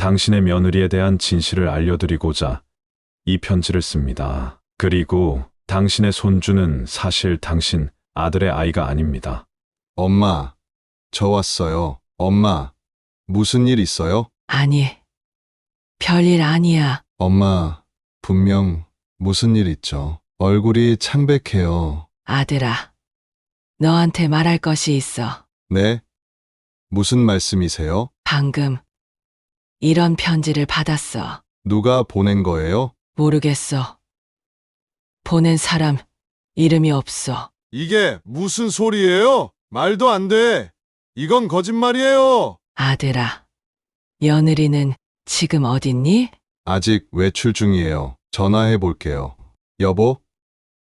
당신의 며느리에 대한 진실을 알려드리고자 이 편지를 씁니다. 그리고 당신의 손주는 사실 당신 아들의 아이가 아닙니다. 엄마, 저 왔어요. 엄마, 무슨 일 있어요? 아니, 별일 아니야. 엄마, 분명 무슨 일 있죠. 얼굴이 창백해요. 아들아, 너한테 말할 것이 있어. 네? 무슨 말씀이세요? 방금 이런 편지를 받았어. 누가 보낸 거예요? 모르겠어. 보낸 사람 이름이 없어. 이게 무슨 소리예요? 말도 안 돼. 이건 거짓말이에요. 아들아, 며느리는 지금 어딨니? 아직 외출 중이에요. 전화해 볼게요. 여보,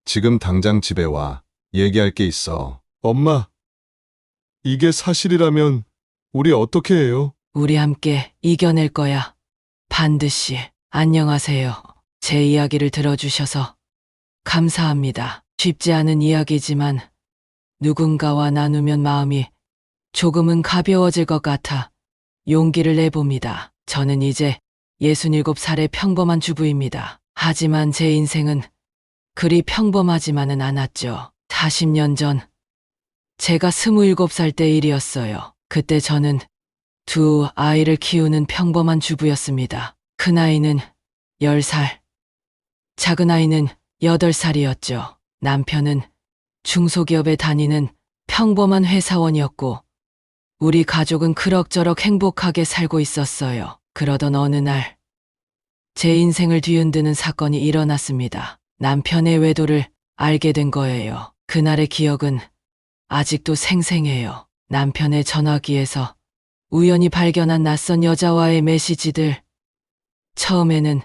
지금 당장 집에 와. 얘기할 게 있어. 엄마, 이게 사실이라면 우리 어떻게 해요? 우리 함께 이겨낼 거야. 반드시. 안녕하세요. 제 이야기를 들어주셔서 감사합니다. 쉽지 않은 이야기지만 누군가와 나누면 마음이 조금은 가벼워질 것 같아 용기를 내봅니다. 저는 이제 67살의 평범한 주부입니다. 하지만 제 인생은 그리 평범하지만은 않았죠. 40년 전 제가 27살 때 일이었어요. 그때 저는 두 아이를 키우는 평범한 주부였습니다. 큰아이는 10살, 작은아이는 8살이었죠. 남편은 중소기업에 다니는 평범한 회사원이었고 우리 가족은 그럭저럭 행복하게 살고 있었어요. 그러던 어느 날 제 인생을 뒤흔드는 사건이 일어났습니다. 남편의 외도를 알게 된 거예요. 그날의 기억은 아직도 생생해요. 남편의 전화기에서 우연히 발견한 낯선 여자와의 메시지들. 처음에는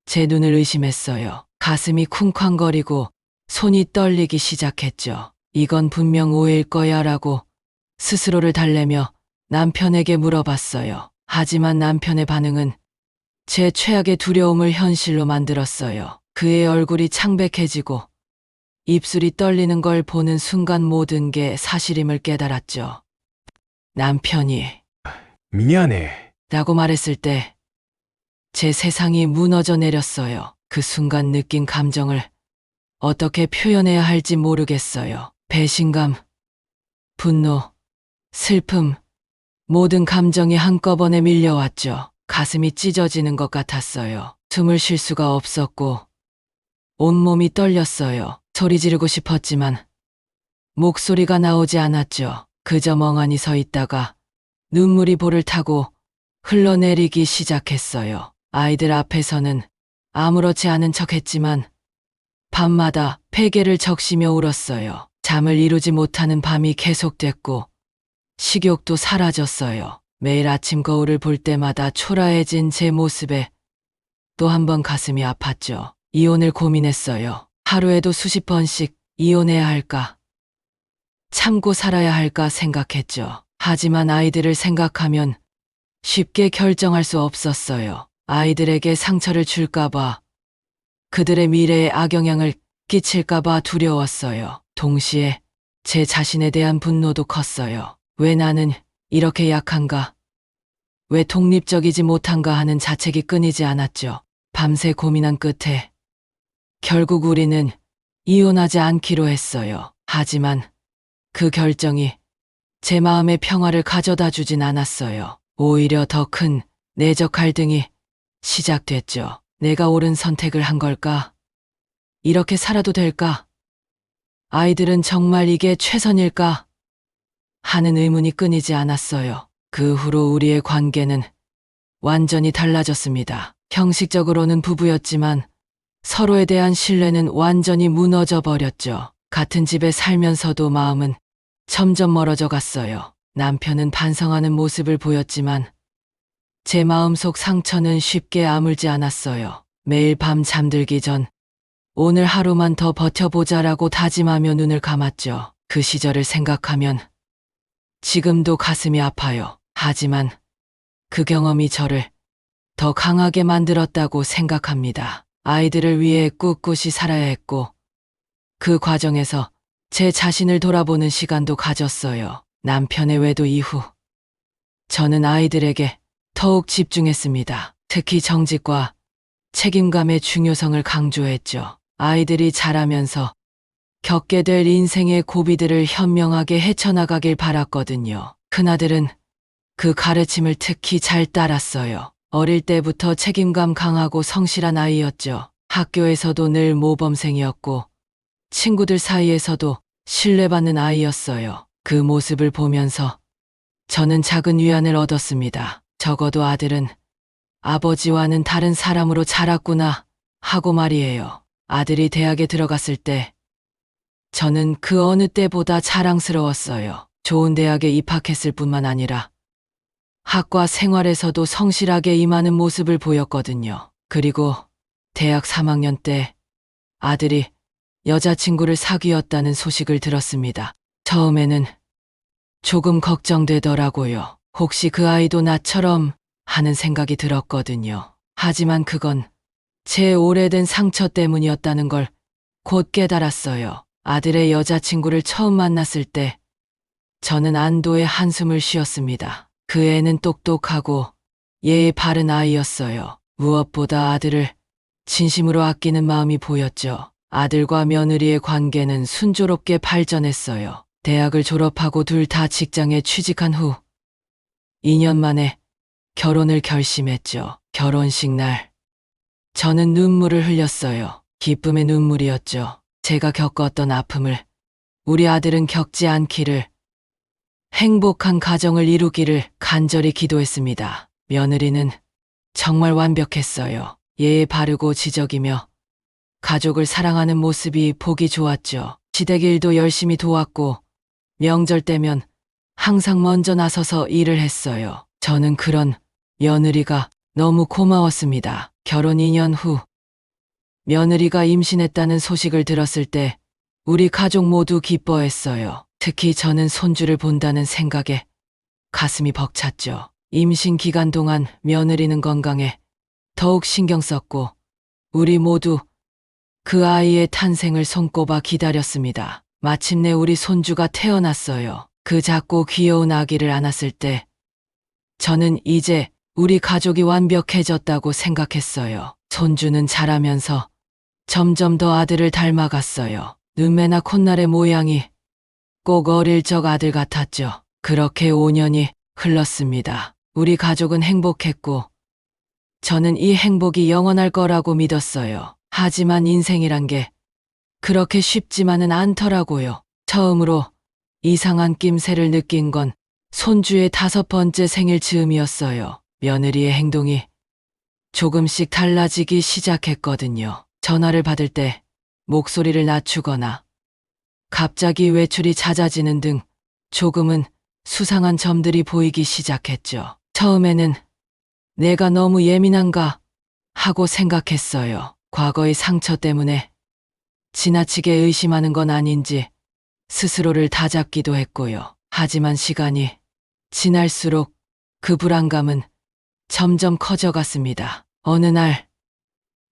제 눈을 의심했어요. 가슴이 쿵쾅거리고 손이 떨리기 시작했죠. 이건 분명 오해일 거야 라고 스스로를 달래며 남편에게 물어봤어요. 하지만 남편의 반응은 제 최악의 두려움을 현실로 만들었어요. 그의 얼굴이 창백해지고 입술이 떨리는 걸 보는 순간 모든 게 사실임을 깨달았죠. 남편이 미안해. 라고 말했을 때 제 세상이 무너져 내렸어요. 그 순간 느낀 감정을 어떻게 표현해야 할지 모르겠어요. 배신감, 분노, 슬픔, 모든 감정이 한꺼번에 밀려왔죠. 가슴이 찢어지는 것 같았어요. 숨을 쉴 수가 없었고 온몸이 떨렸어요. 소리 지르고 싶었지만 목소리가 나오지 않았죠. 그저 멍하니 서 있다가 눈물이 볼을 타고 흘러내리기 시작했어요. 아이들 앞에서는 아무렇지 않은 척했지만 밤마다 베개를 적시며 울었어요. 잠을 이루지 못하는 밤이 계속됐고 식욕도 사라졌어요. 매일 아침 거울을 볼 때마다 초라해진 제 모습에 또 한 번 가슴이 아팠죠. 이혼을 고민했어요. 하루에도 수십 번씩 이혼해야 할까, 참고 살아야 할까 생각했죠. 하지만 아이들을 생각하면 쉽게 결정할 수 없었어요. 아이들에게 상처를 줄까봐, 그들의 미래에 악영향을 끼칠까봐 두려웠어요. 동시에 제 자신에 대한 분노도 컸어요. 왜 나는 이렇게 약한가? 왜 독립적이지 못한가 하는 자책이 끊이지 않았죠. 밤새 고민한 끝에 결국 우리는 이혼하지 않기로 했어요. 하지만 그 결정이 제 마음의 평화를 가져다 주진 않았어요. 오히려 더 큰 내적 갈등이 시작됐죠. 내가 옳은 선택을 한 걸까? 이렇게 살아도 될까? 아이들은 정말 이게 최선일까? 하는 의문이 끊이지 않았어요. 그 후로 우리의 관계는 완전히 달라졌습니다. 형식적으로는 부부였지만 서로에 대한 신뢰는 완전히 무너져 버렸죠. 같은 집에 살면서도 마음은 점점 멀어져 갔어요. 남편은 반성하는 모습을 보였지만 제 마음속 상처는 쉽게 아물지 않았어요. 매일 밤 잠들기 전 오늘 하루만 더 버텨보자라고 다짐하며 눈을 감았죠. 그 시절을 생각하면 지금도 가슴이 아파요. 하지만 그 경험이 저를 더 강하게 만들었다고 생각합니다. 아이들을 위해 꿋꿋이 살아야 했고 그 과정에서 제 자신을 돌아보는 시간도 가졌어요. 남편의 외도 이후 저는 아이들에게 더욱 집중했습니다. 특히 정직과 책임감의 중요성을 강조했죠. 아이들이 자라면서 겪게 될 인생의 고비들을 현명하게 헤쳐나가길 바랐거든요. 큰아들은 그 가르침을 특히 잘 따랐어요. 어릴 때부터 책임감 강하고 성실한 아이였죠. 학교에서도 늘 모범생이었고 친구들 사이에서도 신뢰받는 아이였어요. 그 모습을 보면서 저는 작은 위안을 얻었습니다. 적어도 아들은 아버지와는 다른 사람으로 자랐구나 하고 말이에요. 아들이 대학에 들어갔을 때 저는 그 어느 때보다 자랑스러웠어요. 좋은 대학에 입학했을 뿐만 아니라 학과 생활에서도 성실하게 임하는 모습을 보였거든요. 그리고 대학 3학년 때 아들이 여자친구를 사귀었다는 소식을 들었습니다. 처음에는 조금 걱정되더라고요. 혹시 그 아이도 나처럼 하는 생각이 들었거든요. 하지만 그건 제 오래된 상처 때문이었다는 걸 곧 깨달았어요. 아들의 여자친구를 처음 만났을 때 저는 안도의 한숨을 쉬었습니다. 그 애는 똑똑하고 예의 바른 아이였어요. 무엇보다 아들을 진심으로 아끼는 마음이 보였죠. 아들과 며느리의 관계는 순조롭게 발전했어요. 대학을 졸업하고 둘 다 직장에 취직한 후 2년 만에 결혼을 결심했죠. 결혼식 날 저는 눈물을 흘렸어요. 기쁨의 눈물이었죠. 제가 겪었던 아픔을 우리 아들은 겪지 않기를, 행복한 가정을 이루기를 간절히 기도했습니다. 며느리는 정말 완벽했어요. 예의 바르고 지적이며 가족을 사랑하는 모습이 보기 좋았죠. 시댁 일도 열심히 도왔고 명절 때면 항상 먼저 나서서 일을 했어요. 저는 그런 며느리가 너무 고마웠습니다. 결혼 2년 후 며느리가 임신했다는 소식을 들었을 때 우리 가족 모두 기뻐했어요. 특히 저는 손주를 본다는 생각에 가슴이 벅찼죠. 임신 기간 동안 며느리는 건강에 더욱 신경 썼고 우리 모두 그 아이의 탄생을 손꼽아 기다렸습니다. 마침내 우리 손주가 태어났어요. 그 작고 귀여운 아기를 안았을 때 저는 이제 우리 가족이 완벽해졌다고 생각했어요. 손주는 자라면서 점점 더 아들을 닮아갔어요. 눈매나 콧날의 모양이 꼭 어릴 적 아들 같았죠. 그렇게 5년이 흘렀습니다. 우리 가족은 행복했고 저는 이 행복이 영원할 거라고 믿었어요. 하지만 인생이란 게 그렇게 쉽지만은 않더라고요. 처음으로 이상한 낌새를 느낀 건 손주의 5번째 생일 즈음이었어요. 며느리의 행동이 조금씩 달라지기 시작했거든요. 전화를 받을 때 목소리를 낮추거나 갑자기 외출이 잦아지는 등 조금은 수상한 점들이 보이기 시작했죠. 처음에는 내가 너무 예민한가 하고 생각했어요. 과거의 상처 때문에 지나치게 의심하는 건 아닌지 스스로를 다잡기도 했고요. 하지만 시간이 지날수록 그 불안감은 점점 커져갔습니다. 어느 날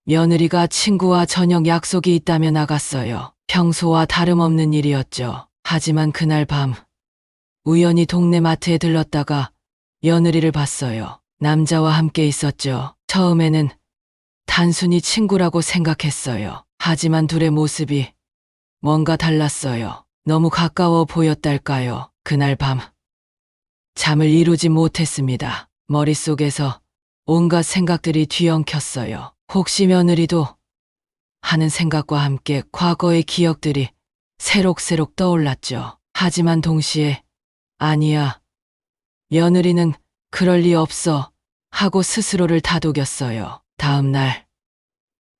며느리가 친구와 저녁 약속이 있다며 나갔어요. 평소와 다름없는 일이었죠. 하지만 그날 밤 우연히 동네 마트에 들렀다가 며느리를 봤어요. 남자와 함께 있었죠. 처음에는 단순히 친구라고 생각했어요. 하지만 둘의 모습이 뭔가 달랐어요. 너무 가까워 보였달까요? 그날 밤 잠을 이루지 못했습니다. 머릿속에서 온갖 생각들이 뒤엉켰어요. 혹시 며느리도 하는 생각과 함께 과거의 기억들이 새록새록 떠올랐죠. 하지만 동시에 아니야, 며느리는 그럴 리 없어 하고 스스로를 다독였어요. 다음 날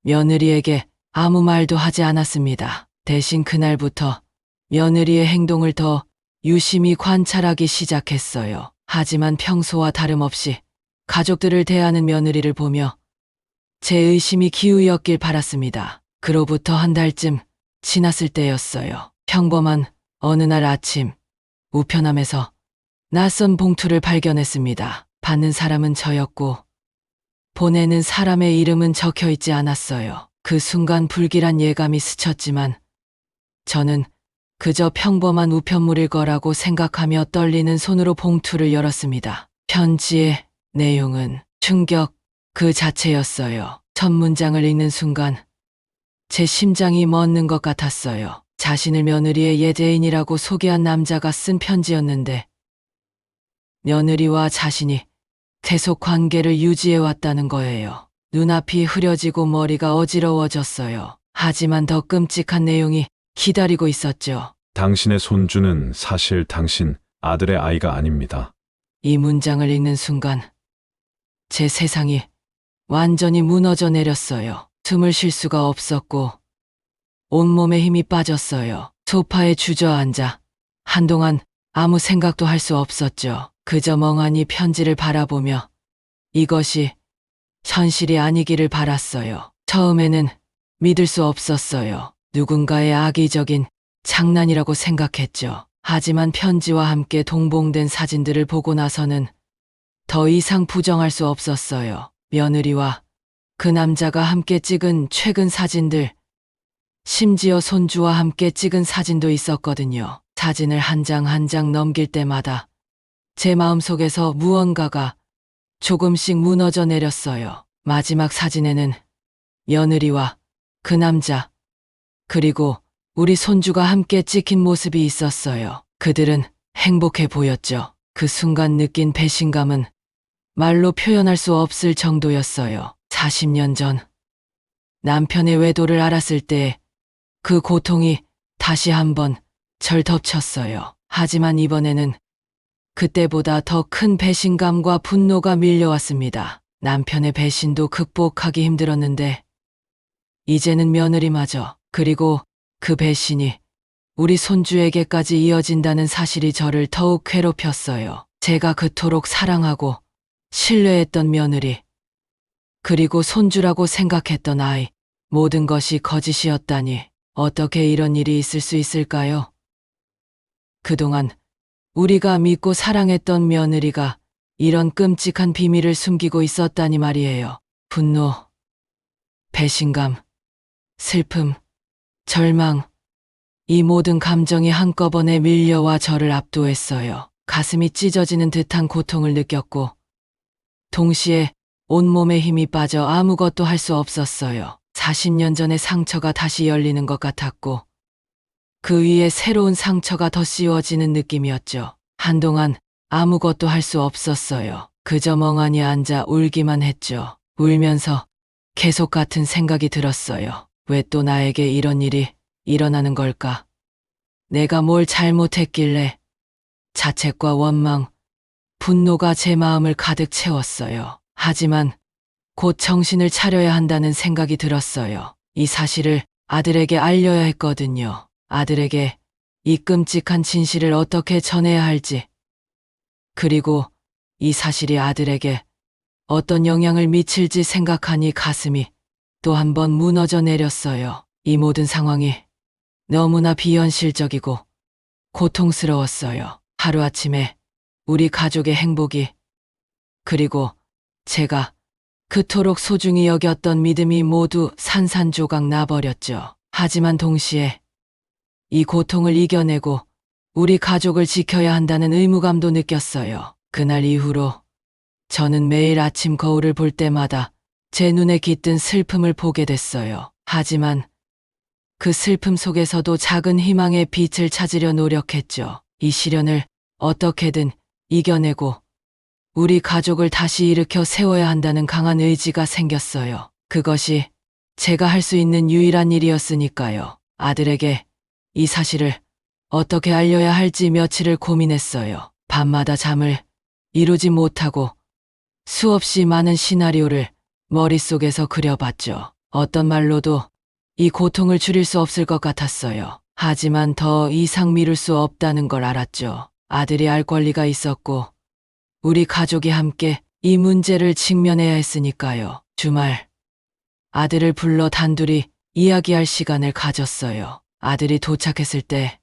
며느리에게 아무 말도 하지 않았습니다. 대신 그날부터 며느리의 행동을 더 유심히 관찰하기 시작했어요. 하지만 평소와 다름없이 가족들을 대하는 며느리를 보며 제 의심이 기우였길 바랐습니다. 그로부터 한 달쯤 지났을 때였어요. 평범한 어느 날 아침, 우편함에서 낯선 봉투를 발견했습니다. 받는 사람은 저였고 보내는 사람의 이름은 적혀 있지 않았어요. 그 순간 불길한 예감이 스쳤지만 저는 그저 평범한 우편물일 거라고 생각하며 떨리는 손으로 봉투를 열었습니다. 편지에 내용은 충격 그 자체였어요. 첫 문장을 읽는 순간 제 심장이 멎는 것 같았어요. 자신을 며느리의 옛 애인이라고 소개한 남자가 쓴 편지였는데 며느리와 자신이 계속 관계를 유지해왔다는 거예요. 눈앞이 흐려지고 머리가 어지러워졌어요. 하지만 더 끔찍한 내용이 기다리고 있었죠. 당신의 손주는 사실 당신 아들의 아이가 아닙니다. 이 문장을 읽는 순간 제 세상이 완전히 무너져 내렸어요. 숨을 쉴 수가 없었고 온몸에 힘이 빠졌어요. 소파에 주저앉아 한동안 아무 생각도 할 수 없었죠. 그저 멍하니 편지를 바라보며 이것이 현실이 아니기를 바랐어요. 처음에는 믿을 수 없었어요. 누군가의 악의적인 장난이라고 생각했죠. 하지만 편지와 함께 동봉된 사진들을 보고 나서는 더 이상 부정할 수 없었어요. 며느리와 그 남자가 함께 찍은 최근 사진들, 심지어 손주와 함께 찍은 사진도 있었거든요. 사진을 한 장 한 장 넘길 때마다 제 마음속에서 무언가가 조금씩 무너져 내렸어요. 마지막 사진에는 며느리와 그 남자, 그리고 우리 손주가 함께 찍힌 모습이 있었어요. 그들은 행복해 보였죠. 그 순간 느낀 배신감은 말로 표현할 수 없을 정도였어요. 40년 전 남편의 외도를 알았을 때 그 고통이 다시 한번 절 덮쳤어요. 하지만 이번에는 그때보다 더 큰 배신감과 분노가 밀려왔습니다. 남편의 배신도 극복하기 힘들었는데 이제는 며느리마저, 그리고 그 배신이 우리 손주에게까지 이어진다는 사실이 저를 더욱 괴롭혔어요. 제가 그토록 사랑하고 신뢰했던 며느리, 그리고 손주라고 생각했던 아이, 모든 것이 거짓이었다니 어떻게 이런 일이 있을 수 있을까요? 그동안 우리가 믿고 사랑했던 며느리가 이런 끔찍한 비밀을 숨기고 있었다니 말이에요. 분노, 배신감, 슬픔, 절망, 이 모든 감정이 한꺼번에 밀려와 저를 압도했어요. 가슴이 찢어지는 듯한 고통을 느꼈고 동시에 온몸에 힘이 빠져 아무것도 할 수 없었어요. 40년 전의 상처가 다시 열리는 것 같았고 그 위에 새로운 상처가 더 씌워지는 느낌이었죠. 한동안 아무것도 할 수 없었어요. 그저 멍하니 앉아 울기만 했죠. 울면서 계속 같은 생각이 들었어요. 왜 또 나에게 이런 일이 일어나는 걸까? 내가 뭘 잘못했길래? 자책과 원망, 분노가 제 마음을 가득 채웠어요. 하지만 곧 정신을 차려야 한다는 생각이 들었어요. 이 사실을 아들에게 알려야 했거든요. 아들에게 이 끔찍한 진실을 어떻게 전해야 할지, 그리고 이 사실이 아들에게 어떤 영향을 미칠지 생각하니 가슴이 또 한 번 무너져 내렸어요. 이 모든 상황이 너무나 비현실적이고 고통스러웠어요. 하루아침에 우리 가족의 행복이, 그리고 제가 그토록 소중히 여겼던 믿음이 모두 산산조각 나버렸죠. 하지만 동시에 이 고통을 이겨내고 우리 가족을 지켜야 한다는 의무감도 느꼈어요. 그날 이후로 저는 매일 아침 거울을 볼 때마다 제 눈에 깃든 슬픔을 보게 됐어요. 하지만 그 슬픔 속에서도 작은 희망의 빛을 찾으려 노력했죠. 이 시련을 어떻게든 이겨내고 우리 가족을 다시 일으켜 세워야 한다는 강한 의지가 생겼어요. 그것이 제가 할 수 있는 유일한 일이었으니까요. 아들에게 이 사실을 어떻게 알려야 할지 며칠을 고민했어요. 밤마다 잠을 이루지 못하고 수없이 많은 시나리오를 머릿속에서 그려봤죠. 어떤 말로도 이 고통을 줄일 수 없을 것 같았어요. 하지만 더 이상 미룰 수 없다는 걸 알았죠. 아들이 알 권리가 있었고 우리 가족이 함께 이 문제를 직면해야 했으니까요. 주말 아들을 불러 단둘이 이야기할 시간을 가졌어요. 아들이 도착했을 때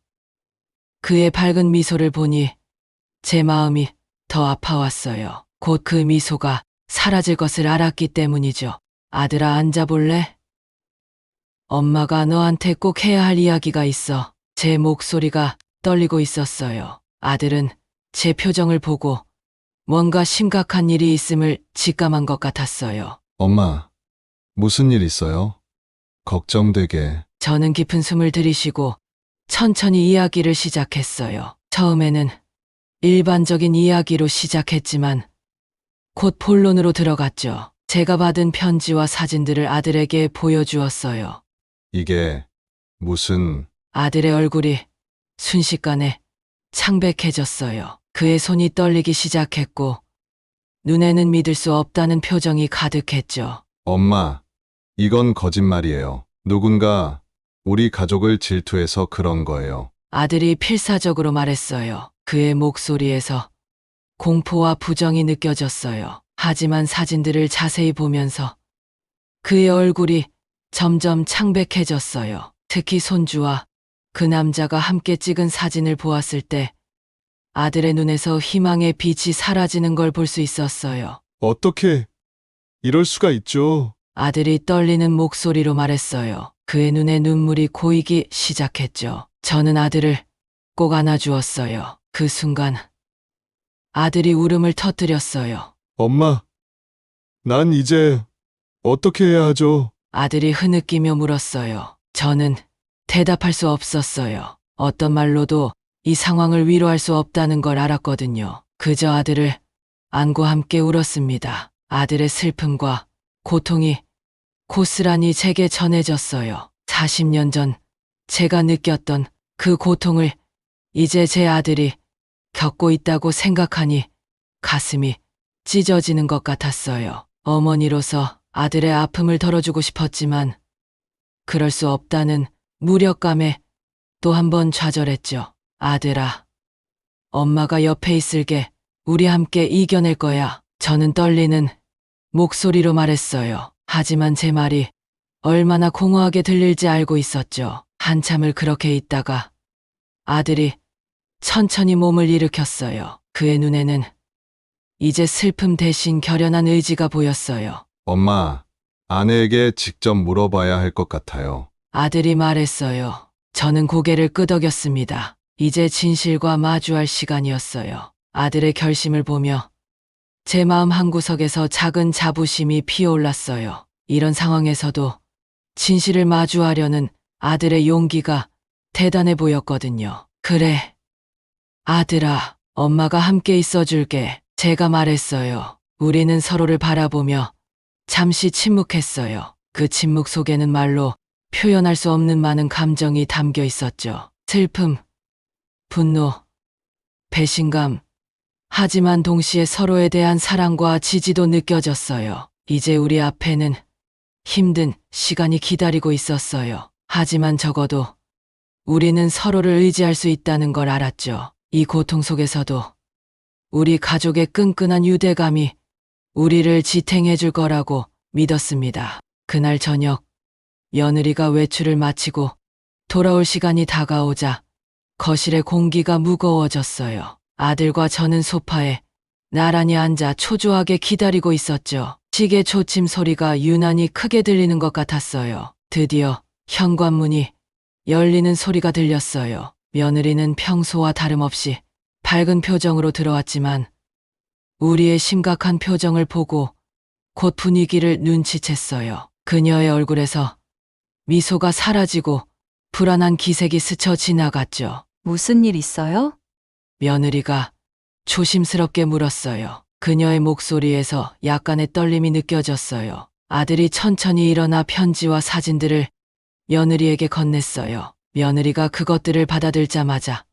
그의 밝은 미소를 보니 제 마음이 더 아파왔어요. 곧 그 미소가 사라질 것을 알았기 때문이죠. 아들아, 앉아볼래? 엄마가 너한테 꼭 해야 할 이야기가 있어. 제 목소리가 떨리고 있었어요. 아들은 제 표정을 보고 뭔가 심각한 일이 있음을 직감한 것 같았어요. 엄마, 무슨 일 있어요? 걱정되게. 저는 깊은 숨을 들이쉬고 천천히 이야기를 시작했어요. 처음에는 일반적인 이야기로 시작했지만 곧 본론으로 들어갔죠. 제가 받은 편지와 사진들을 아들에게 보여주었어요. 이게 무슨, 아들의 얼굴이 순식간에 창백해졌어요. 그의 손이 떨리기 시작했고 눈에는 믿을 수 없다는 표정이 가득했죠. 엄마, 이건 거짓말이에요. 누군가 우리 가족을 질투해서 그런 거예요. 아들이 필사적으로 말했어요. 그의 목소리에서 공포와 부정이 느껴졌어요. 하지만 사진들을 자세히 보면서 그의 얼굴이 점점 창백해졌어요. 특히 손주와 그 남자가 함께 찍은 사진을 보았을 때 아들의 눈에서 희망의 빛이 사라지는 걸 볼 수 있었어요. 어떻게 이럴 수가 있죠? 아들이 떨리는 목소리로 말했어요. 그의 눈에 눈물이 고이기 시작했죠. 저는 아들을 꼭 안아주었어요. 그 순간 아들이 울음을 터뜨렸어요. 엄마, 난 이제 어떻게 해야 하죠? 아들이 흐느끼며 물었어요. 저는 대답할 수 없었어요. 어떤 말로도 이 상황을 위로할 수 없다는 걸 알았거든요. 그저 아들을 안고 함께 울었습니다. 아들의 슬픔과 고통이 고스란히 제게 전해졌어요. 40년 전 제가 느꼈던 그 고통을 이제 제 아들이 겪고 있다고 생각하니 가슴이 찢어지는 것 같았어요. 어머니로서 아들의 아픔을 덜어주고 싶었지만 그럴 수 없다는 무력감에 또 한 번 좌절했죠. 아들아, 엄마가 옆에 있을게. 우리 함께 이겨낼 거야. 저는 떨리는 목소리로 말했어요. 하지만 제 말이 얼마나 공허하게 들릴지 알고 있었죠. 한참을 그렇게 있다가 아들이 천천히 몸을 일으켰어요. 그의 눈에는 이제 슬픔 대신 결연한 의지가 보였어요. 엄마, 아내에게 직접 물어봐야 할 것 같아요. 아들이 말했어요. 저는 고개를 끄덕였습니다. 이제 진실과 마주할 시간이었어요. 아들의 결심을 보며 제 마음 한구석에서 작은 자부심이 피어올랐어요. 이런 상황에서도 진실을 마주하려는 아들의 용기가 대단해 보였거든요. 그래, 아들아, 엄마가 함께 있어줄게. 제가 말했어요. 우리는 서로를 바라보며 잠시 침묵했어요. 그 침묵 속에는 말로 표현할 수 없는 많은 감정이 담겨 있었죠. 슬픔, 분노, 배신감. 하지만 동시에 서로에 대한 사랑과 지지도 느껴졌어요. 이제 우리 앞에는 힘든 시간이 기다리고 있었어요. 하지만 적어도 우리는 서로를 의지할 수 있다는 걸 알았죠. 이 고통 속에서도 우리 가족의 끈끈한 유대감이 우리를 지탱해 줄 거라고 믿었습니다. 그날 저녁, 며느리가 외출을 마치고 돌아올 시간이 다가오자 거실의 공기가 무거워졌어요. 아들과 저는 소파에 나란히 앉아 초조하게 기다리고 있었죠. 시계 초침 소리가 유난히 크게 들리는 것 같았어요. 드디어 현관문이 열리는 소리가 들렸어요. 며느리는 평소와 다름없이 밝은 표정으로 들어왔지만 우리의 심각한 표정을 보고 곧 분위기를 눈치챘어요. 그녀의 얼굴에서 미소가 사라지고 불안한 기색이 스쳐 지나갔죠. 무슨 일 있어요? 며느리가 조심스럽게 물었어요. 그녀의 목소리에서 약간의 떨림이 느껴졌어요. 아들이 천천히 일어나 편지와 사진들을 며느리에게 건넸어요. 며느리가 그것들을 받아들자마자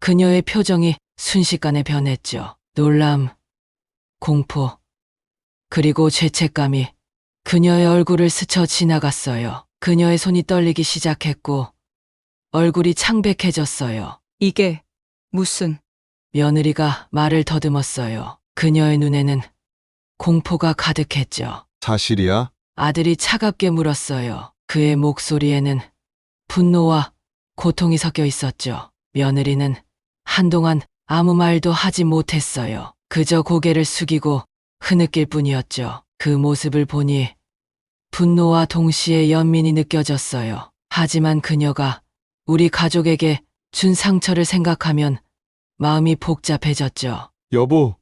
그녀의 표정이 순식간에 변했죠. 놀람, 공포, 그리고 죄책감이 그녀의 얼굴을 스쳐 지나갔어요. 그녀의 손이 떨리기 시작했고 얼굴이 창백해졌어요. 이게 무슨... 며느리가 말을 더듬었어요. 그녀의 눈에는 공포가 가득했죠. 사실이야? 아들이 차갑게 물었어요. 그의 목소리에는 분노와 고통이 섞여 있었죠. 며느리는 한동안 아무 말도 하지 못했어요. 그저 고개를 숙이고 흐느낄 뿐이었죠. 그 모습을 보니 분노와 동시에 연민이 느껴졌어요. 하지만 그녀가 우리 가족에게 준 상처를 생각하면 마음이 복잡해졌죠. 여보,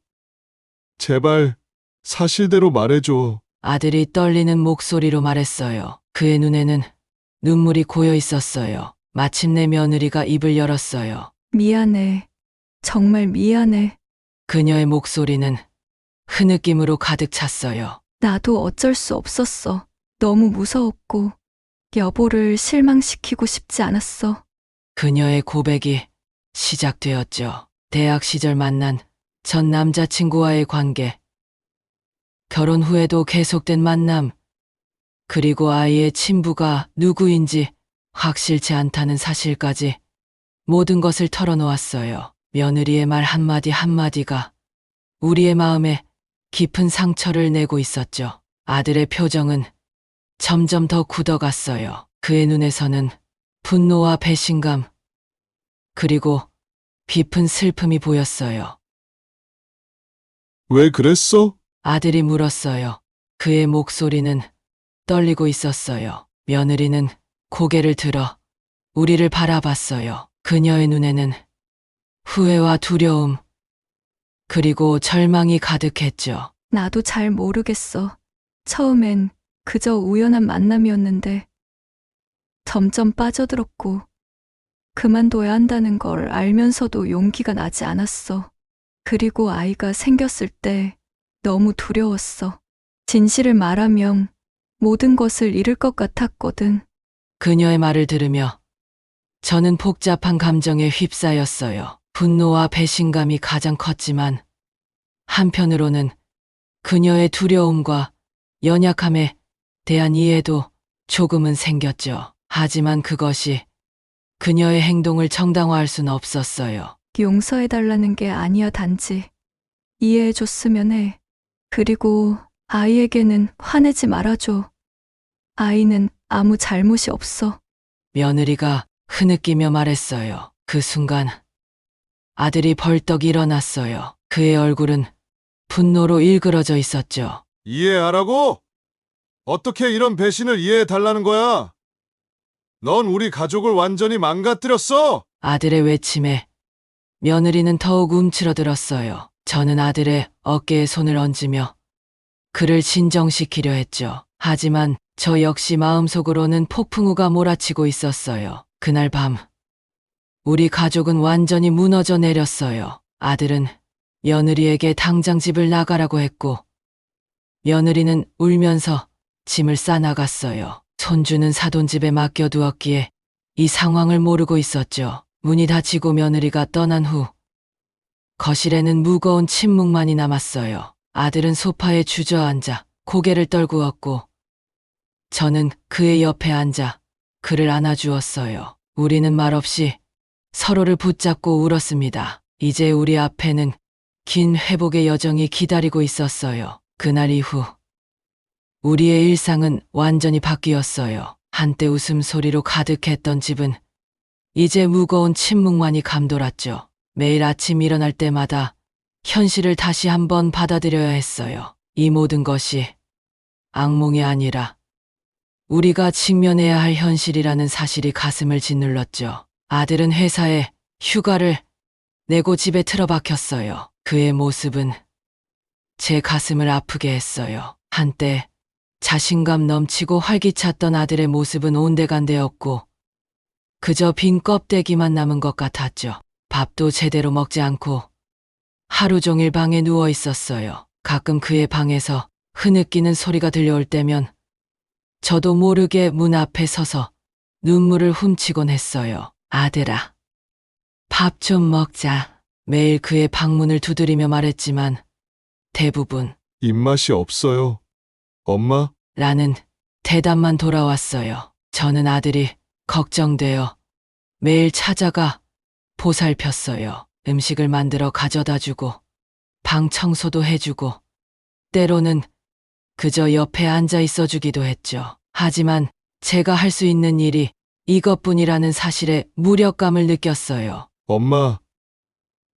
제발 사실대로 말해줘. 아들이 떨리는 목소리로 말했어요. 그의 눈에는 눈물이 고여 있었어요. 마침내 며느리가 입을 열었어요. 미안해. 정말 미안해. 그녀의 목소리는 흐느낌으로 가득 찼어요. 나도 어쩔 수 없었어. 너무 무서웠고, 여보를 실망시키고 싶지 않았어. 그녀의 고백이 시작되었죠. 대학 시절 만난 전 남자친구와의 관계, 결혼 후에도 계속된 만남, 그리고 아이의 친부가 누구인지 확실치 않다는 사실까지 모든 것을 털어놓았어요. 며느리의 말 한마디 한마디가 우리의 마음에 깊은 상처를 내고 있었죠. 아들의 표정은 점점 더 굳어갔어요. 그의 눈에서는 분노와 배신감, 그리고 깊은 슬픔이 보였어요. 왜 그랬어? 아들이 물었어요. 그의 목소리는 떨리고 있었어요. 며느리는 고개를 들어 우리를 바라봤어요. 그녀의 눈에는 후회와 두려움, 그리고 절망이 가득했죠. 나도 잘 모르겠어. 처음엔 그저 우연한 만남이었는데, 점점 빠져들었고, 그만둬야 한다는 걸 알면서도 용기가 나지 않았어. 그리고 아이가 생겼을 때 너무 두려웠어. 진실을 말하면 모든 것을 잃을 것 같았거든. 그녀의 말을 들으며 저는 복잡한 감정에 휩싸였어요. 분노와 배신감이 가장 컸지만 한편으로는 그녀의 두려움과 연약함에 대한 이해도 조금은 생겼죠. 하지만 그것이 그녀의 행동을 정당화할 순 없었어요. 용서해달라는 게 아니야, 단지. 이해해줬으면 해. 그리고 아이에게는 화내지 말아줘. 아이는 아무 잘못이 없어. 며느리가 흐느끼며 말했어요. 그 순간 아들이 벌떡 일어났어요. 그의 얼굴은 분노로 일그러져 있었죠. 이해하라고? 어떻게 이런 배신을 이해해 달라는 거야? 넌 우리 가족을 완전히 망가뜨렸어! 아들의 외침에 며느리는 더욱 움츠러들었어요. 저는 아들의 어깨에 손을 얹으며 그를 진정시키려 했죠. 하지만 저 역시 마음속으로는 폭풍우가 몰아치고 있었어요. 그날 밤 우리 가족은 완전히 무너져 내렸어요. 아들은 며느리에게 당장 집을 나가라고 했고 며느리는 울면서 짐을 싸나갔어요. 손주는 사돈집에 맡겨두었기에 이 상황을 모르고 있었죠. 문이 닫히고 며느리가 떠난 후 거실에는 무거운 침묵만이 남았어요. 아들은 소파에 주저앉아 고개를 떨구었고 저는 그의 옆에 앉아 그를 안아주었어요. 우리는 말없이 서로를 붙잡고 울었습니다. 이제 우리 앞에는 긴 회복의 여정이 기다리고 있었어요. 그날 이후 우리의 일상은 완전히 바뀌었어요. 한때 웃음소리로 가득했던 집은 이제 무거운 침묵만이 감돌았죠. 매일 아침 일어날 때마다 현실을 다시 한번 받아들여야 했어요. 이 모든 것이 악몽이 아니라 우리가 직면해야 할 현실이라는 사실이 가슴을 짓눌렀죠. 아들은 회사에 휴가를 내고 집에 틀어박혔어요. 그의 모습은 제 가슴을 아프게 했어요. 한때 자신감 넘치고 활기찼던 아들의 모습은 온데간데였고 그저 빈 껍데기만 남은 것 같았죠. 밥도 제대로 먹지 않고 하루 종일 방에 누워 있었어요. 가끔 그의 방에서 흐느끼는 소리가 들려올 때면 저도 모르게 문 앞에 서서 눈물을 훔치곤 했어요. 아들아, 밥 좀 먹자. 매일 그의 방문을 두드리며 말했지만 대부분 입맛이 없어요. 엄마? 라는 대답만 돌아왔어요. 저는 아들이 걱정되어 매일 찾아가 보살폈어요. 음식을 만들어 가져다 주고 방 청소도 해주고 때로는 그저 옆에 앉아 있어 주기도 했죠. 하지만 제가 할 수 있는 일이 이것뿐이라는 사실에 무력감을 느꼈어요. 엄마,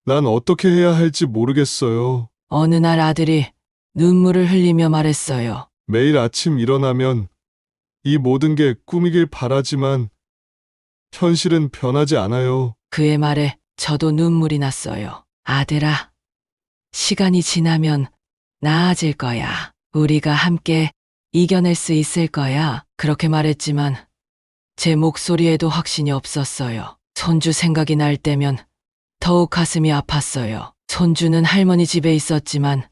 난 어떻게 해야 할지 모르겠어요. 어느 날 아들이 눈물을 흘리며 말했어요. 매일 아침 일어나면 이 모든 게 꿈이길 바라지만 현실은 변하지 않아요. 그의 말에 저도 눈물이 났어요. 아들아, 시간이 지나면 나아질 거야. 우리가 함께 이겨낼 수 있을 거야. 그렇게 말했지만 제 목소리에도 확신이 없었어요. 손주 생각이 날 때면 더욱 가슴이 아팠어요. 손주는 할머니 집에 있었지만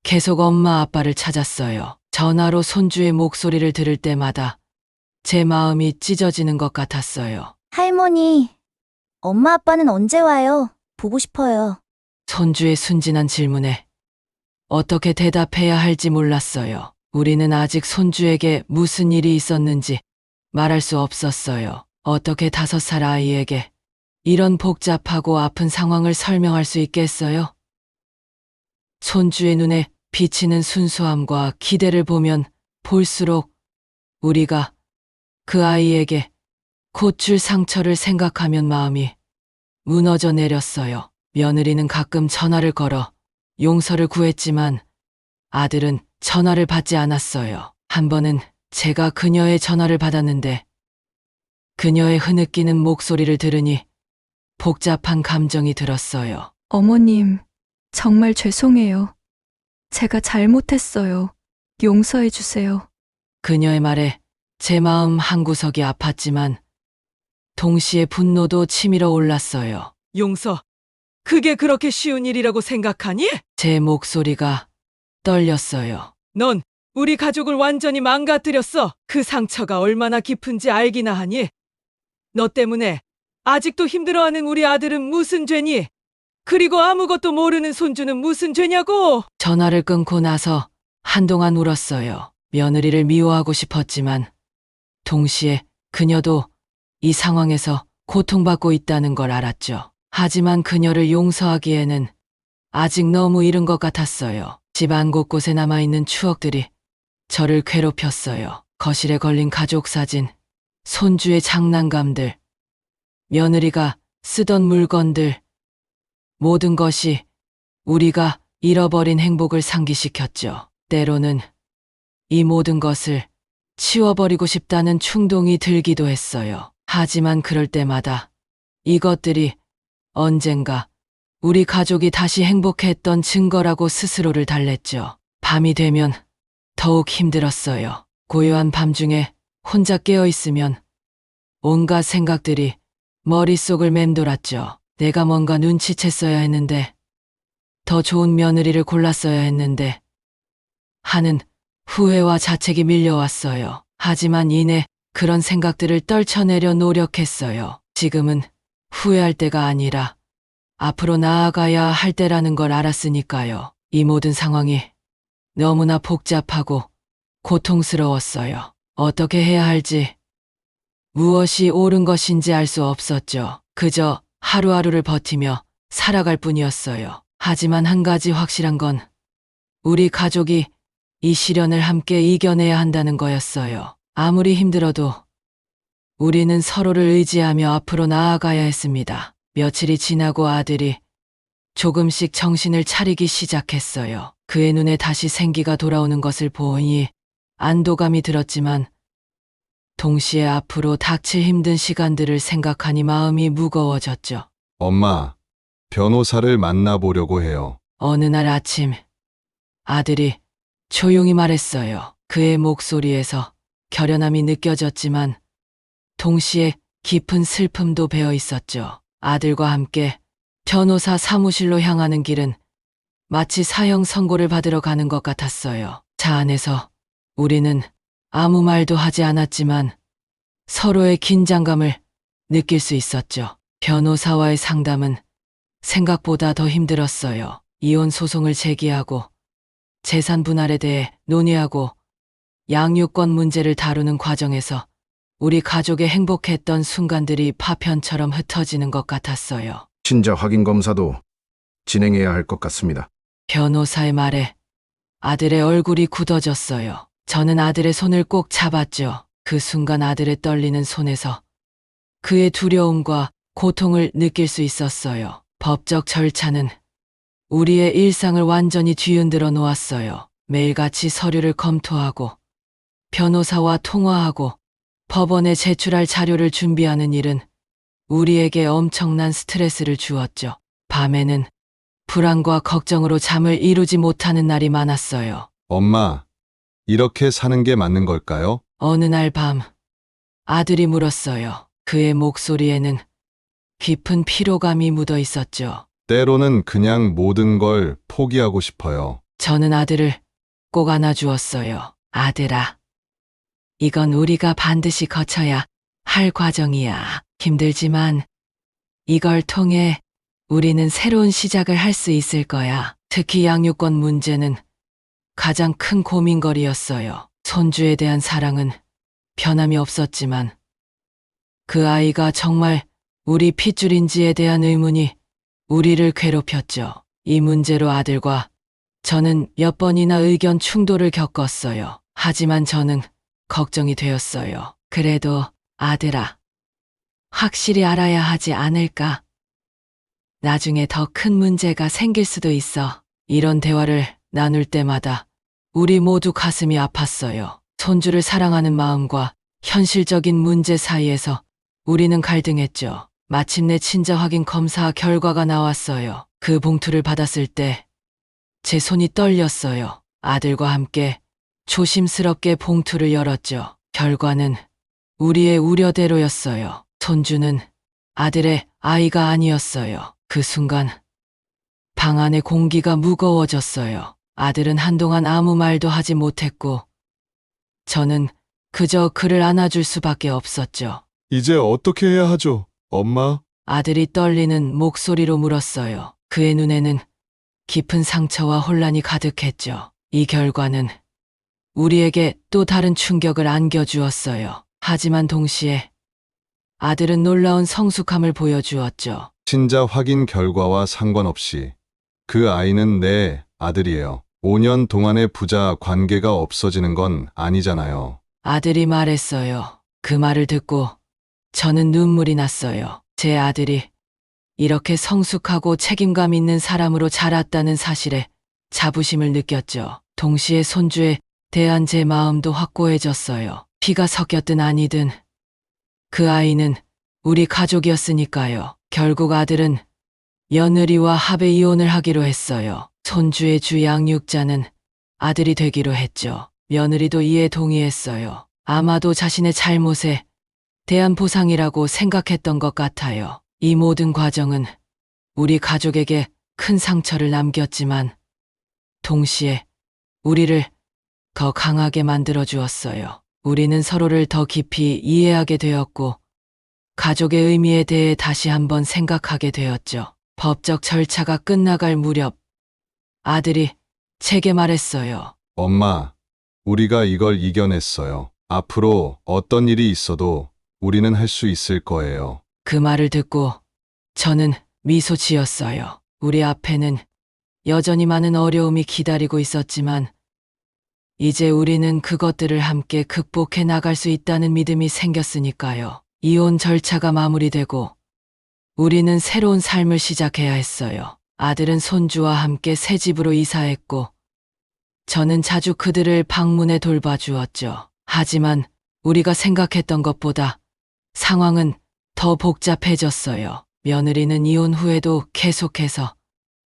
계속 엄마 아빠를 찾았어요. 전화로 손주의 목소리를 들을 때마다 제 마음이 찢어지는 것 같았어요. 할머니, 엄마 아빠는 언제 와요? 보고 싶어요. 손주의 순진한 질문에 어떻게 대답해야 할지 몰랐어요. 우리는 아직 손주에게 무슨 일이 있었는지 말할 수 없었어요. 어떻게 5살 아이에게 이런 복잡하고 아픈 상황을 설명할 수 있겠어요? 손주의 눈에 비치는 순수함과 기대를 보면 볼수록 우리가 그 아이에게 곧 줄 상처를 생각하면 마음이 무너져 내렸어요. 며느리는 가끔 전화를 걸어 용서를 구했지만 아들은 전화를 받지 않았어요. 한 번은 제가 그녀의 전화를 받았는데 그녀의 흐느끼는 목소리를 들으니 복잡한 감정이 들었어요. 어머님, 정말 죄송해요. 제가 잘못했어요. 용서해 주세요. 그녀의 말에 제 마음 한구석이 아팠지만 동시에 분노도 치밀어 올랐어요. 용서, 그게 그렇게 쉬운 일이라고 생각하니? 제 목소리가 떨렸어요. 넌 우리 가족을 완전히 망가뜨렸어. 그 상처가 얼마나 깊은지 알기나 하니? 너 때문에 아직도 힘들어하는 우리 아들은 무슨 죄니? 그리고 아무것도 모르는 손주는 무슨 죄냐고? 전화를 끊고 나서 한동안 울었어요. 며느리를 미워하고 싶었지만 동시에 그녀도 이 상황에서 고통받고 있다는 걸 알았죠. 하지만 그녀를 용서하기에는 아직 너무 이른 것 같았어요. 집안 곳곳에 남아있는 추억들이 저를 괴롭혔어요. 거실에 걸린 가족 사진, 손주의 장난감들, 며느리가 쓰던 물건들, 모든 것이 우리가 잃어버린 행복을 상기시켰죠. 때로는 이 모든 것을 치워버리고 싶다는 충동이 들기도 했어요. 하지만 그럴 때마다 이것들이 언젠가 우리 가족이 다시 행복했던 증거라고 스스로를 달랬죠. 밤이 되면 더욱 힘들었어요. 고요한 밤중에 혼자 깨어있으면 온갖 생각들이 머릿속을 맴돌았죠. 내가 뭔가 눈치챘어야 했는데, 더 좋은 며느리를 골랐어야 했는데 하는 후회와 자책이 밀려왔어요. 하지만 이내 그런 생각들을 떨쳐내려 노력했어요. 지금은 후회할 때가 아니라 앞으로 나아가야 할 때라는 걸 알았으니까요. 이 모든 상황이 너무나 복잡하고 고통스러웠어요. 어떻게 해야 할지, 무엇이 옳은 것인지 알 수 없었죠. 그저 하루하루를 버티며 살아갈 뿐이었어요. 하지만 한 가지 확실한 건 우리 가족이 이 시련을 함께 이겨내야 한다는 거였어요. 아무리 힘들어도 우리는 서로를 의지하며 앞으로 나아가야 했습니다. 며칠이 지나고 아들이 조금씩 정신을 차리기 시작했어요. 그의 눈에 다시 생기가 돌아오는 것을 보니 안도감이 들었지만 동시에 앞으로 닥칠 힘든 시간들을 생각하니 마음이 무거워졌죠. 엄마, 변호사를 만나보려고 해요. 어느 날 아침 아들이 조용히 말했어요. 그의 목소리에서 결연함이 느껴졌지만 동시에 깊은 슬픔도 배어 있었죠. 아들과 함께 변호사 사무실로 향하는 길은 마치 사형 선고를 받으러 가는 것 같았어요. 차 안에서 우리는 아무 말도 하지 않았지만 서로의 긴장감을 느낄 수 있었죠. 변호사와의 상담은 생각보다 더 힘들었어요. 이혼 소송을 제기하고 재산 분할에 대해 논의하고 양육권 문제를 다루는 과정에서 우리 가족의 행복했던 순간들이 파편처럼 흩어지는 것 같았어요. 친자 확인 검사도 진행해야 할 것 같습니다. 변호사의 말에 아들의 얼굴이 굳어졌어요. 저는 아들의 손을 꼭 잡았죠. 그 순간 아들의 떨리는 손에서 그의 두려움과 고통을 느낄 수 있었어요. 법적 절차는 우리의 일상을 완전히 뒤흔들어 놓았어요. 매일같이 서류를 검토하고 변호사와 통화하고 법원에 제출할 자료를 준비하는 일은 우리에게 엄청난 스트레스를 주었죠. 밤에는 불안과 걱정으로 잠을 이루지 못하는 날이 많았어요. 엄마, 이렇게 사는 게 맞는 걸까요? 어느 날 밤 아들이 물었어요. 그의 목소리에는 깊은 피로감이 묻어 있었죠. 때로는 그냥 모든 걸 포기하고 싶어요. 저는 아들을 꼭 안아주었어요. 아들아, 이건 우리가 반드시 거쳐야 할 과정이야. 힘들지만 이걸 통해 우리는 새로운 시작을 할 수 있을 거야. 특히 양육권 문제는 가장 큰 고민거리였어요. 손주에 대한 사랑은 변함이 없었지만 그 아이가 정말 우리 핏줄인지에 대한 의문이 우리를 괴롭혔죠. 이 문제로 아들과 저는 몇 번이나 의견 충돌을 겪었어요. 하지만 저는 걱정이 되었어요. 그래도 아들아, 확실히 알아야 하지 않을까? 나중에 더 큰 문제가 생길 수도 있어. 이런 대화를 나눌 때마다 우리 모두 가슴이 아팠어요. 손주를 사랑하는 마음과 현실적인 문제 사이에서 우리는 갈등했죠. 마침내 친자 확인 검사 결과가 나왔어요. 그 봉투를 받았을 때 제 손이 떨렸어요. 아들과 함께 조심스럽게 봉투를 열었죠. 결과는 우리의 우려대로였어요. 손주는 아들의 아이가 아니었어요. 그 순간 방 안의 공기가 무거워졌어요. 아들은 한동안 아무 말도 하지 못했고 저는 그저 그를 안아줄 수밖에 없었죠. 이제 어떻게 해야 하죠? 엄마, 아들이 떨리는 목소리로 물었어요. 그의 눈에는 깊은 상처와 혼란이 가득했죠. 이 결과는 우리에게 또 다른 충격을 안겨주었어요. 하지만 동시에 아들은 놀라운 성숙함을 보여주었죠. 친자 확인 결과와 상관없이 그 아이는 내 아들이에요. 5년 동안의 부자 관계가 없어지는 건 아니잖아요. 아들이 말했어요. 그 말을 듣고 저는 눈물이 났어요. 제 아들이 이렇게 성숙하고 책임감 있는 사람으로 자랐다는 사실에 자부심을 느꼈죠. 동시에 손주에 대한 제 마음도 확고해졌어요. 피가 섞였든 아니든 그 아이는 우리 가족이었으니까요. 결국 아들은 며느리와 합의 이혼을 하기로 했어요. 손주의 주 양육자는 아들이 되기로 했죠. 며느리도 이에 동의했어요. 아마도 자신의 잘못에 대한 보상이라고 생각했던 것 같아요. 이 모든 과정은 우리 가족에게 큰 상처를 남겼지만 동시에 우리를 더 강하게 만들어 주었어요. 우리는 서로를 더 깊이 이해하게 되었고 가족의 의미에 대해 다시 한번 생각하게 되었죠. 법적 절차가 끝나갈 무렵 아들이 제게 말했어요. 엄마, 우리가 이걸 이겨냈어요. 앞으로 어떤 일이 있어도 우리는 할 수 있을 거예요. 그 말을 듣고 저는 미소 지었어요. 우리 앞에는 여전히 많은 어려움이 기다리고 있었지만 이제 우리는 그것들을 함께 극복해 나갈 수 있다는 믿음이 생겼으니까요. 이혼 절차가 마무리되고 우리는 새로운 삶을 시작해야 했어요. 아들은 손주와 함께 새 집으로 이사했고 저는 자주 그들을 방문해 돌봐주었죠. 하지만 우리가 생각했던 것보다 상황은 더 복잡해졌어요. 며느리는 이혼 후에도 계속해서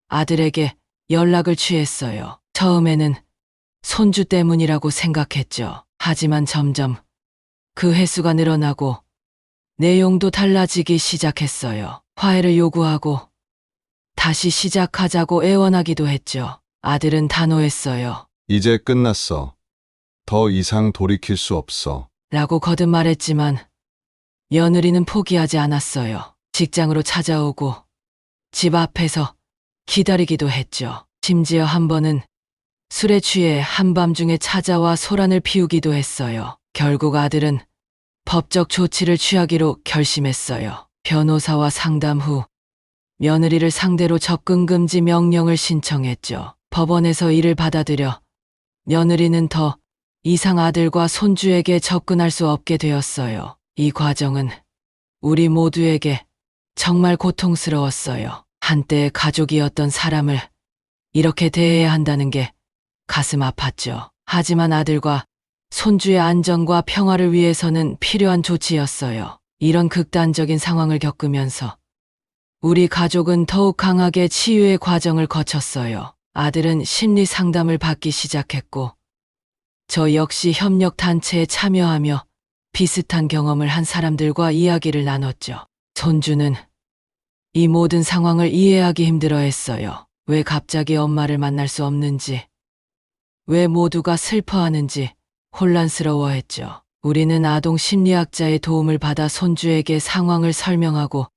아들에게 연락을 취했어요. 처음에는 손주 때문이라고 생각했죠. 하지만 점점 그 횟수가 늘어나고 내용도 달라지기 시작했어요. 화해를 요구하고 다시 시작하자고 애원하기도 했죠. 아들은 단호했어요. 이제 끝났어. 더 이상 돌이킬 수 없어. 라고 거듭 말했지만 며느리는 포기하지 않았어요. 직장으로 찾아오고 집 앞에서 기다리기도 했죠. 심지어 한 번은 술에 취해 한밤중에 찾아와 소란을 피우기도 했어요. 결국 아들은 법적 조치를 취하기로 결심했어요. 변호사와 상담 후 며느리를 상대로 접근금지 명령을 신청했죠. 법원에서 이를 받아들여 며느리는 더 이상 아들과 손주에게 접근할 수 없게 되었어요. 이 과정은 우리 모두에게 정말 고통스러웠어요. 한때 가족이었던 사람을 이렇게 대해야 한다는 게 가슴 아팠죠. 하지만 아들과 손주의 안전과 평화를 위해서는 필요한 조치였어요. 이런 극단적인 상황을 겪으면서 우리 가족은 더욱 강하게 치유의 과정을 거쳤어요. 아들은 심리 상담을 받기 시작했고, 저 역시 협력 단체에 참여하며 비슷한 경험을 한 사람들과 이야기를 나눴죠. 손주는 이 모든 상황을 이해하기 힘들어했어요. 왜 갑자기 엄마를 만날 수 없는지, 왜 모두가 슬퍼하는지 혼란스러워했죠. 우리는 아동 심리학자의 도움을 받아 손주에게 상황을 설명하고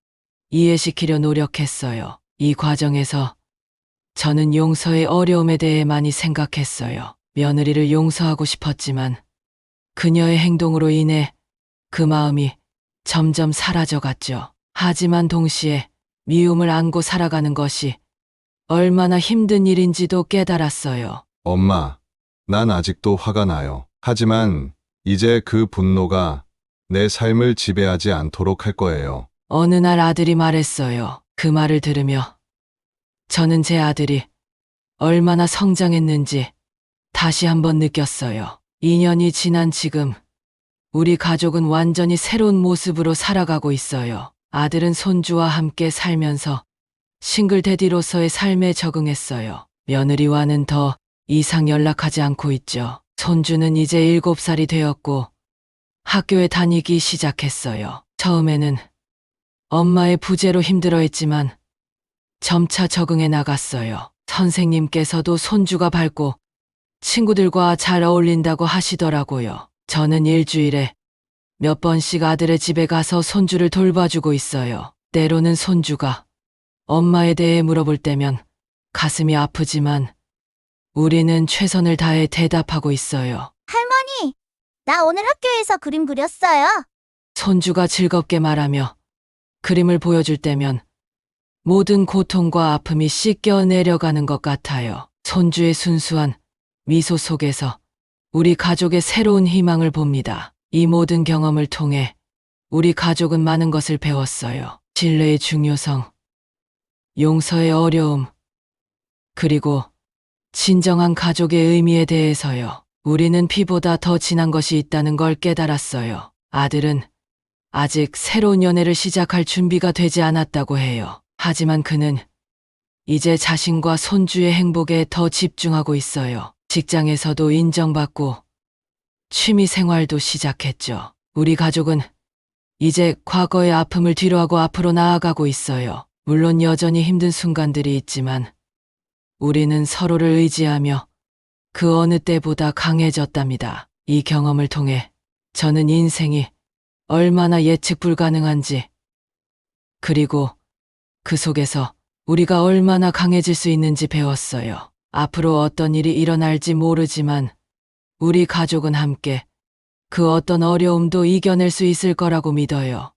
이해시키려 노력했어요. 이 과정에서 저는 용서의 어려움에 대해 많이 생각했어요. 며느리를 용서하고 싶었지만 그녀의 행동으로 인해 그 마음이 점점 사라져갔죠. 하지만 동시에 미움을 안고 살아가는 것이 얼마나 힘든 일인지도 깨달았어요. 엄마, 난 아직도 화가 나요. 하지만 이제 그 분노가 내 삶을 지배하지 않도록 할 거예요. 어느 날 아들이 말했어요. 그 말을 들으며 저는 제 아들이 얼마나 성장했는지 다시 한번 느꼈어요. 2년이 지난 지금 우리 가족은 완전히 새로운 모습으로 살아가고 있어요. 아들은 손주와 함께 살면서 싱글대디로서의 삶에 적응했어요. 며느리와는 더 이상 연락하지 않고 있죠. 손주는 이제 7살이 되었고 학교에 다니기 시작했어요. 처음에는 엄마의 부재로 힘들어했지만 점차 적응해 나갔어요. 선생님께서도 손주가 밝고 친구들과 잘 어울린다고 하시더라고요. 저는 일주일에 몇 번씩 아들의 집에 가서 손주를 돌봐주고 있어요. 때로는 손주가 엄마에 대해 물어볼 때면 가슴이 아프지만 우리는 최선을 다해 대답하고 있어요. 할머니, 나 오늘 학교에서 그림 그렸어요. 손주가 즐겁게 말하며 그림을 보여줄 때면 모든 고통과 아픔이 씻겨 내려가는 것 같아요. 손주의 순수한 미소 속에서 우리 가족의 새로운 희망을 봅니다. 이 모든 경험을 통해 우리 가족은 많은 것을 배웠어요. 신뢰의 중요성, 용서의 어려움, 그리고 진정한 가족의 의미에 대해서요. 우리는 피보다 더 진한 것이 있다는 걸 깨달았어요. 아들은 아직 새로운 연애를 시작할 준비가 되지 않았다고 해요. 하지만 그는 이제 자신과 손주의 행복에 더 집중하고 있어요. 직장에서도 인정받고 취미 생활도 시작했죠. 우리 가족은 이제 과거의 아픔을 뒤로하고 앞으로 나아가고 있어요. 물론 여전히 힘든 순간들이 있지만 우리는 서로를 의지하며 그 어느 때보다 강해졌답니다. 이 경험을 통해 저는 인생이 얼마나 예측 불가능한지, 그리고 그 속에서 우리가 얼마나 강해질 수 있는지 배웠어요. 앞으로 어떤 일이 일어날지 모르지만 우리 가족은 함께 그 어떤 어려움도 이겨낼 수 있을 거라고 믿어요.